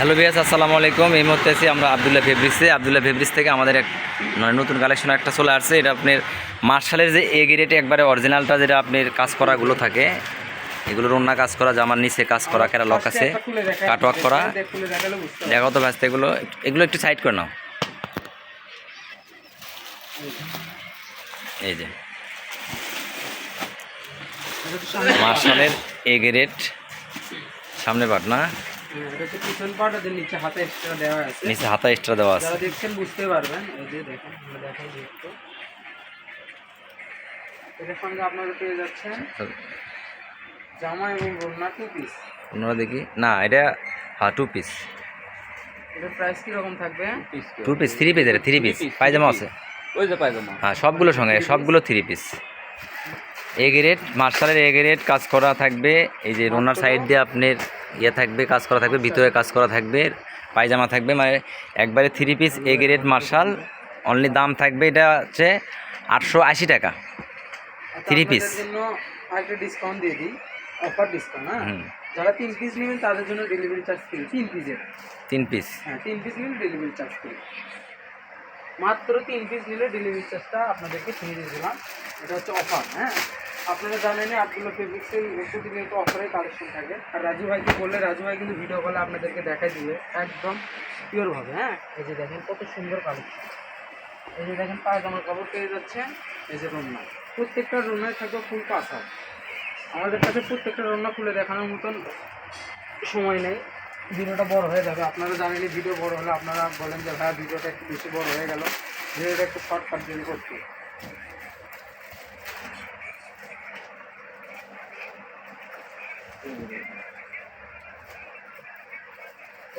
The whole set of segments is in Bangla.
হ্যালো ভিউয়ার্স, আসসালামু আলাইকুম। এই মুহূর্তে আছি আমরা আব্দুল্লাহ ফেব্রিক্স থেকে আমাদের এক নতুন কালেকশন একটা চলে আসছে। এটা আপনার মার্শালের যে এ গ্রেডে একবারে অরিজিনালটা, যেটা আপনার কাজ করাগুলো থাকে, এগুলোর অন্য কাজ করা, জামার নিচে কাজ করা, কেরা লক আছে, কাটওয়ার্ক করা। দেখো তো ভাস্তে, এগুলো একটু সাইড করে নাও। এই যে মার্শালের এ গ্রেড সামনে পাট না, নিচে হাতা এক্সট্রা দেওয়া আছে। নিচে হাতা এক্সট্রা দেওয়া আছে। যারা দেখছেন বুঝতে পারবেন। এই যে দেখেন, আমরা দেখাই দিই একটু। এটার সঙ্গে আপনারা পেয়ে যাচ্ছেন জামা এবং ওড়না 2 পিস। ওনারা দেখি না, এটা হ্যাঁ 2 পিস। এটার প্রাইস কি রকম থাকবে? 2 পিস, 3 পিস, এটা 3 পিস। পায়জামা আছে, ওই যে পায়জামা। হ্যাঁ সবগুলো সঙ্গে, সবগুলো 3 পিস। এ গ্রেড মার্শালের এ গ্রেড কাজ করা থাকবে। এই যে ওনার সাইড দিয়ে আপনার ইয়ে থাকবে, কাজ করা থাকবে, ভিতরে কাজ করা থাকবে, পায়জামা থাকবে, মানে একবারে 3 piece A grade Marshal. Only দাম থাকবে এটা হচ্ছে 880 টাকা 3 পিস। জন্য আরেকটা ডিসকাউন্ট দিয়ে দিই, অফার ডিসকাউন্ট। হ্যাঁ, যারা 3 পিস নেবেন তাদের জন্য ডেলিভারি চার্জ ফ্রি। 3 পিসের 3 পিস, হ্যাঁ 3 পিস নিলে ডেলিভারি চার্জ ফ্রি। মাত্র 3 পিস নিলে ডেলিভারি চার্জটা আপনাদেরকে ফ্রি দিয়ে দিলাম। এটা হচ্ছে অফার। হ্যাঁ, আপনারা জানেন আব্দুল্লাহ ফেব্রিক্সের প্রতিদিন তো অফারের কালেকশন থাকে। আর রাজু ভাইকে বললে রাজু ভাই কিন্তু ভিডিও কলে আপনাদেরকে দেখাই দিবে একদম পিওরভাবে। হ্যাঁ, এই যে দেখেন কত সুন্দর কালেকশন। এই যে দেখেন পায়জামার কাপড় পেয়ে যাচ্ছেন। এই যে রন্না, প্রত্যেকটা রন্নায় থাকবে ফুল পাশা। আমাদের কাছে প্রত্যেকটা রন্না খুলে দেখানোর মতন সময় নেই, ভিডিওটা বড় হয়ে যাবে। আপনারা জানেন ভিডিও বড় হলে আপনারা বলেন যে ভাইয়া ভিডিওটা একটু বেশি বড় হয়ে গেল, ভিডিওটা একটু শর্টকাট দিয়ে করছি।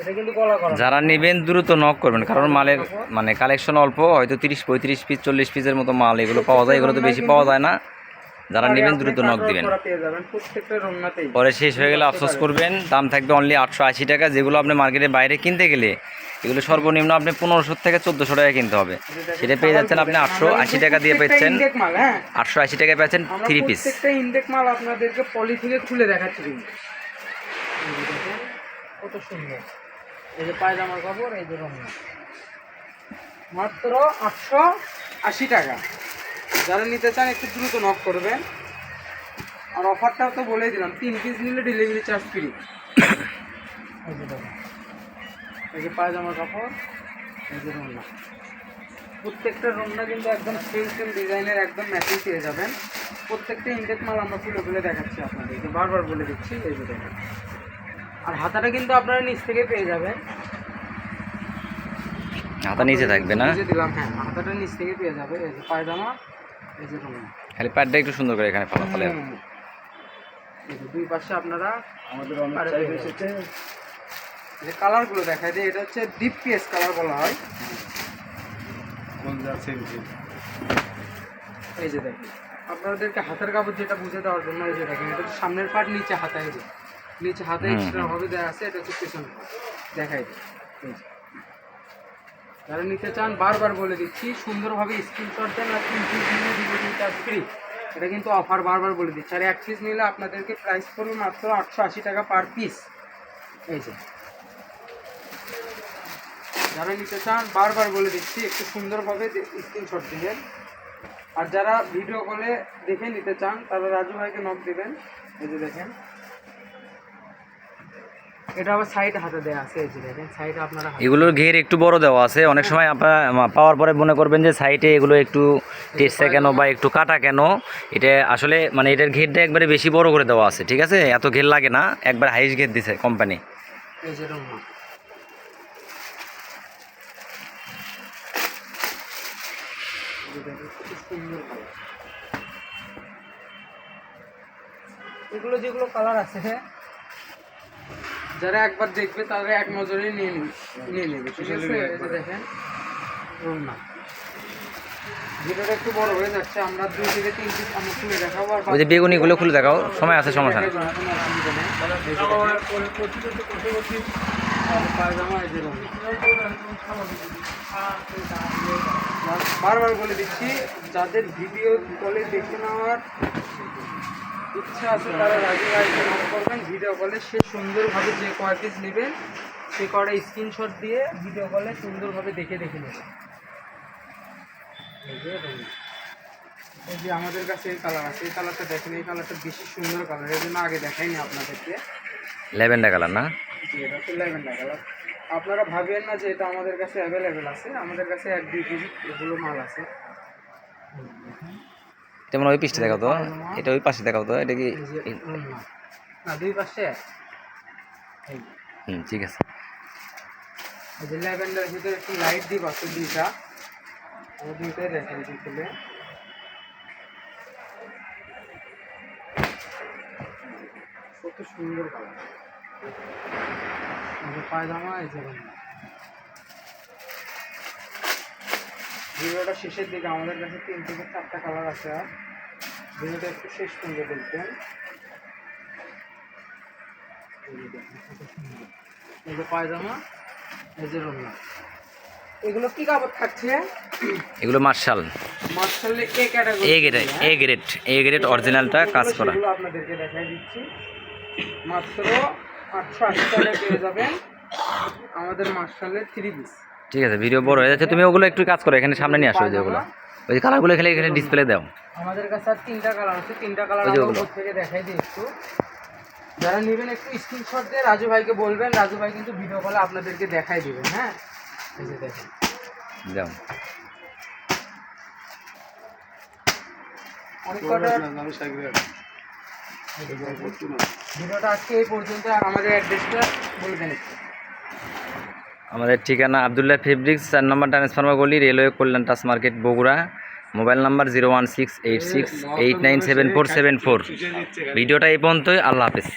এটা কিন্তু গলা করা। যারা নেবেন দ্রুত নক করবেন, কারণ মালের মানে কালেকশন অল্প, হয়তো 30, 35 পিস, 40 পিসের মতো মাল এগুলো পাওয়া যায়। এগুলো তো বেশি পাওয়া যায় না। যারা নেবেন দ্রুত নক দিবেন, পরে শেষ হয়ে গেলে আফসোস করবেন। দাম থাকবে অনলি 880 টাকা। যেগুলো আপনি মার্কেটের বাইরে কিনতে গেলে এগুলো সর্বনিম্ন আপনি 1500 থেকে 1400 টাকা কিনতে হবে। সেটা পেয়ে যাচ্ছেন আপনি 880 টাকা দিয়ে পেয়েছেন। 880 টাকায় পেয়েছেন 3 পিস। প্রত্যেকটা ইনটেক মাল আপনাদেরকে পলি থেকে খুলে দেখাচ্ছি কিন্তু। কত সুন্দর। এই যে পায়জামার কাপড়, এই যে রঙ, মাত্র 880 টাকা। যারা নিতে চান একটু দ্রুত নক করবেন। আর অফারটাও তো বলেই দিলাম, 3 পিস নিলে ডেলিভারি চার্জ ফ্রি। এই যে দেখুন, এই যে পায়জামার কাপড়, এই যে রঙ, প্রত্যেকটা রঙটা কিন্তু একদম সেম ডিজাইনের, একদম ম্যাচিং পেয়ে যাবেন। প্রত্যেকটা ইনটেক মাল আমরা খুলে খুলে দেখাচ্ছি আপনাদেরকে, বারবার বলে দিচ্ছি। এই যে দেখেন, আর হাতাটা কিন্তু আপনারা নিচ থেকে পেয়ে যাবেন। হাতা নিচে থাকবে না, দিলাম। হ্যাঁ, হাতাটা নিচ থেকে পেয়ে যাবে। এই যে পায়জামা, এই যে রঙ, খালি প্যাডটা একটু সুন্দর করে এখানে ফলে। এই যে দুই পাশে আপনারা আমাদের অনেক চাই এসেছে। যে কালারগুলো দেখাই দিই, এটা হচ্ছে ডিপ পিএস কালার বলা হয়। এই যে দেখেন, আপনাদেরকে হাতের কাপড় যেটা বুঝে দেওয়ার জন্য এই যে দেখেন, এটা সামনের পাট, নিচে হাতা। এই যে নিচে হাতে এক্সট্রা ভাবে দেওয়া আছে। এটা হচ্ছে পেছন পাট, দেখাই দিই। যারা নিতে চান বারবার বলে দিচ্ছি, সুন্দরভাবে স্ক্রিনশট দেন। আর 3 পিস নিলে ডেলিভারি চার্জ ফ্রি। এটা কিন্তু অফার, বারবার বলে দিচ্ছি। আর 1 পিস নিলে আপনাদেরকে প্রাইস পড়বে মাত্র 880 টাকা পার পিস। এই যে যারা নিতে চান বারবার বলে দিচ্ছি, একটু সুন্দরভাবে স্ক্রিনশট দিবেন। আর যারা ভিডিও কলে দেখে নিতে চান তারা রাজু ভাইকে নক দিবেন। এই যে দেখেন, এটা আবার সাইড হাতে দেওয়া আছে। এই যে দেখেন, সাইড আপনারা এগুলোর ঘের একটু বড় দেওয়া আছে। অনেক সময় আপনারা পাওয়ার পরে মনে করবেন যে সাইডে এগুলো একটু টেস্টে কেন বা একটু কাটা কেন। এটা আসলে মানে এটার ঘেরটা একবারে বেশি বড় করে দেওয়া আছে, ঠিক আছে? এত ঘের লাগে না, একবার হাইস ঘের দিছে কোম্পানি। এই যে রঙ, এগুলো যেগুলো কালার আছে, যারা একবার দেখবে তারা এক নজরে নিয়ে নেবে, ঠিক আছে? এই যে দেখেন রঙ, ভিডিওটা একটু বড় হয়ে যাচ্ছে। আমরা 2 থেকে 3 পিস আমরা খুলে দেখাবো। আর ওই যে বেগুনিগুলো খুলে দেখাও, সময় আছে, সমস্যা নেই। পায়জামা, এই যে রঙ, বারবার বলে দিচ্ছি, যাদের ভিডিও কলে দেখে নেওয়ার ইচ্ছা আছে তারা রাজু ভাইকে নক করবেন ভিডিও কলে। সে সুন্দরভাবে যে কয় পিস নেবেন সেই কটা স্ক্রিনশট দিয়ে ভিডিও কলে সুন্দরভাবে দেখে দেখে নেবে। এই যে আমাদের কাছে এই কালার আছে, এই কালারটা দেখেন, এই কালারটা বেশি সুন্দর কালার, এর জন্য আগে দেখাইনি আপনাদেরকে। ল্যাভেন্ডার কালার না? জি, এটা হচ্ছে ল্যাভেন্ডার কালার। আপনারা ভাবেন না যে এটা আমাদের কাছে অ্যাভেলেবেল আছে, আমাদের কাছে 1-2 কেজি এগুলো মাল আছে। যেমন ওই পিসটা দেখাও তো, এটা ওই পাশে দেখাও তো, এটা কি? এই যে ওড়না। না, দুই পাশে এক। এই ঠিক আছে। এই যে ল্যাভেন্ডারের ভিতরে একটু লাইট ডিপ আছে দুইটা, আমি দুইটাই দেখাই দিই খুলে। কত সুন্দর কালার। এই যে পায়জামা, এই যে ওড়না। ভিডিওটা শেষের দিকে আমাদের কাছে 3 থেকে 4টা কালার আছে, আর ভিডিওটা একটু শেষ পর্যন্ত দেখবেন। এই যে পায়জামা, এই যে ওড়না। এগুলো কি কাপড় থাকছে? এগুলো Marshal Marshal A category, A grade অরিজিনালটা কাজ করা। এগুলো আপনাদেরকে দেখাই দিচ্ছি। মাত্র 880 টাকায় পেয়ে যাবেন আমাদের মার্শালের 3 পিস। ঠিক আছে, ভিডিও বড় হয়ে যাচ্ছে, তুমি ওগুলো একটু কাজ করো, এখানে সামনে নিয়ে আসো। যে ওগুলো, ওই কালারগুলো এখানে ডিসপ্লে দাও। আমাদের কাছে আর 3টা কালার আছে, 3টা কালার ওই যে আমরা ওগুলো। উপর থেকে দেখাই দিই একটু। যারা নেবেন একটু স্ক্রিনশট দিয়ে রাজু ভাইকে বলবেন, রাজু ভাই কিন্তু ভিডিও কলে আপনাদেরকে দেখাই দিবেন। হ্যাঁ, এই যে দেখেন, দাও। অনেক কটা। ভিডিওটা আজকে এই পর্যন্ত, আর আমাদের অ্যাড্রেসটা বলবেন একটু। আমাদের ঠিকানা আবদুল্লাহ ফেব্রিক্স, 4 নম্বর ট্রান্সফার্মার গলি, রেলওয়ে কল্যাণ টাস মার্কেট, বগুড়া। Mobile number 01686897474। ভিডিওটা এই পর্যন্তই। আল্লাহ হাফেজ।